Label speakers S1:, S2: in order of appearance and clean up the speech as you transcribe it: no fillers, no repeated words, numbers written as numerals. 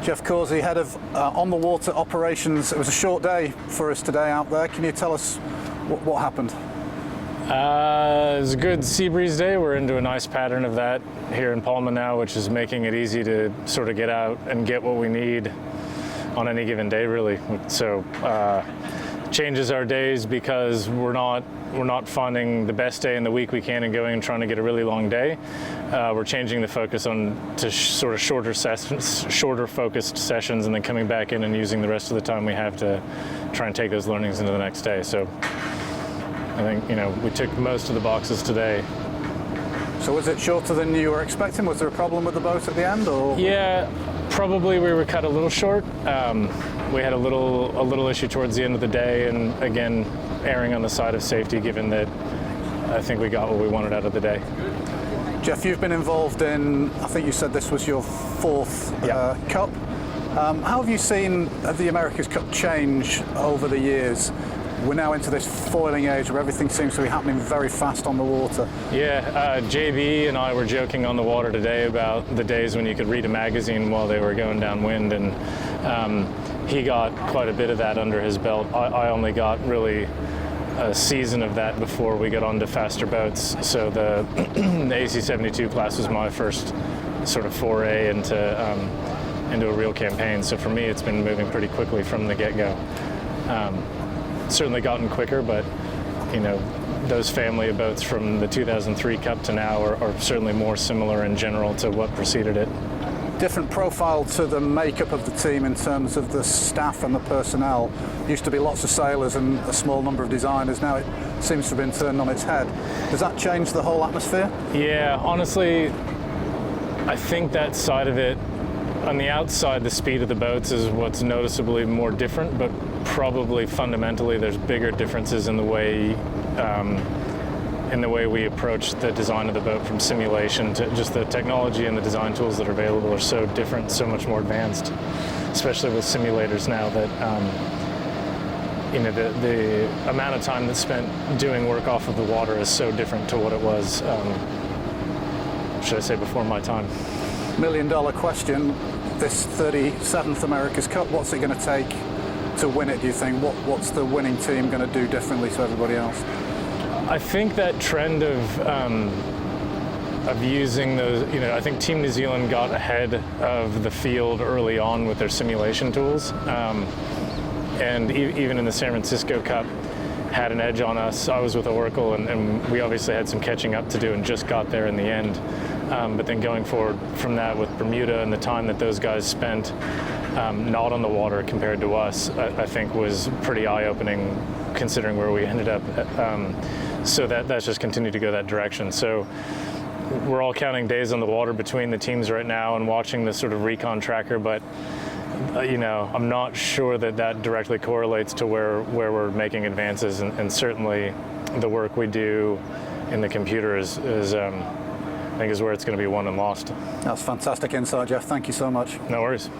S1: Jeff Causey, head of on the water operations. It was a short day for us today out there. Can you tell us what happened?
S2: It was a good sea breeze day. We're into a nice pattern of that here in Palma now, which is making it easy to sort of get out and get what we need on any given day, really. So changes our days because we're not finding the best day in the week we can and going and trying to get a really long day. We're changing the focus to sort of shorter focused sessions, and then coming back in and using the rest of the time we have to try and take those learnings into the next day. So I think, we ticked most of the boxes today.
S1: So was it shorter than you were expecting? Was there a problem with the boat at the end, or?
S2: Yeah, probably we were cut a little short. We had a little issue towards the end of the day, and again, erring on the side of safety, given that I think we got what we wanted out of the day.
S1: Jeff, you've been involved in, I think you said this was your fourth Cup. How have you seen the America's Cup change over the years? We're now into this foiling age where everything seems to be happening very fast on the water.
S2: Yeah, JB and I were joking on the water today about the days when you could read a magazine while they were going downwind, and he got quite a bit of that under his belt. I only got really a season of that before we got onto faster boats. So the AC-72 class was my first sort of foray into a real campaign. So for me, it's been moving pretty quickly from the get-go. Certainly gotten quicker, but those family of boats from the 2003 Cup to now are certainly more similar in general to what preceded it.
S1: Different profile to the makeup of the team in terms of the staff and the personnel. Used to be lots of sailors and a small number of designers. Now it seems to have been turned on its head. Does that change the whole atmosphere?
S2: Yeah, honestly, I think that side of it, on the outside, the speed of the boats is what's noticeably more different, but probably fundamentally there's bigger differences in the way we approach the design of the boat, from simulation to just the technology, and the design tools that are available are so different, so much more advanced, especially with simulators now, that the amount of time that's spent doing work off of the water is so different to what it was, should I say, before my time.
S1: $1 million question, this 37th America's Cup, what's it going to take to win it, do you think? What's the winning team going to do differently to everybody else?
S2: I think that trend of using those, I think Team New Zealand got ahead of the field early on with their simulation tools, and even in the San Francisco Cup had an edge on us. I was with Oracle, and we obviously had some catching up to do and just got there in the end. But then going forward from that with Bermuda and the time that those guys spent not on the water compared to us, I think was pretty eye-opening considering where we ended up. So that's just continued to go that direction. So we're all counting days on the water between the teams right now and watching this sort of recon tracker, but I'm not sure that directly correlates to where we're making advances, and certainly the work we do in the computer is I think is where it's going to be won and lost.
S1: That's fantastic insight, Jeff. Thank you so much.
S2: No worries.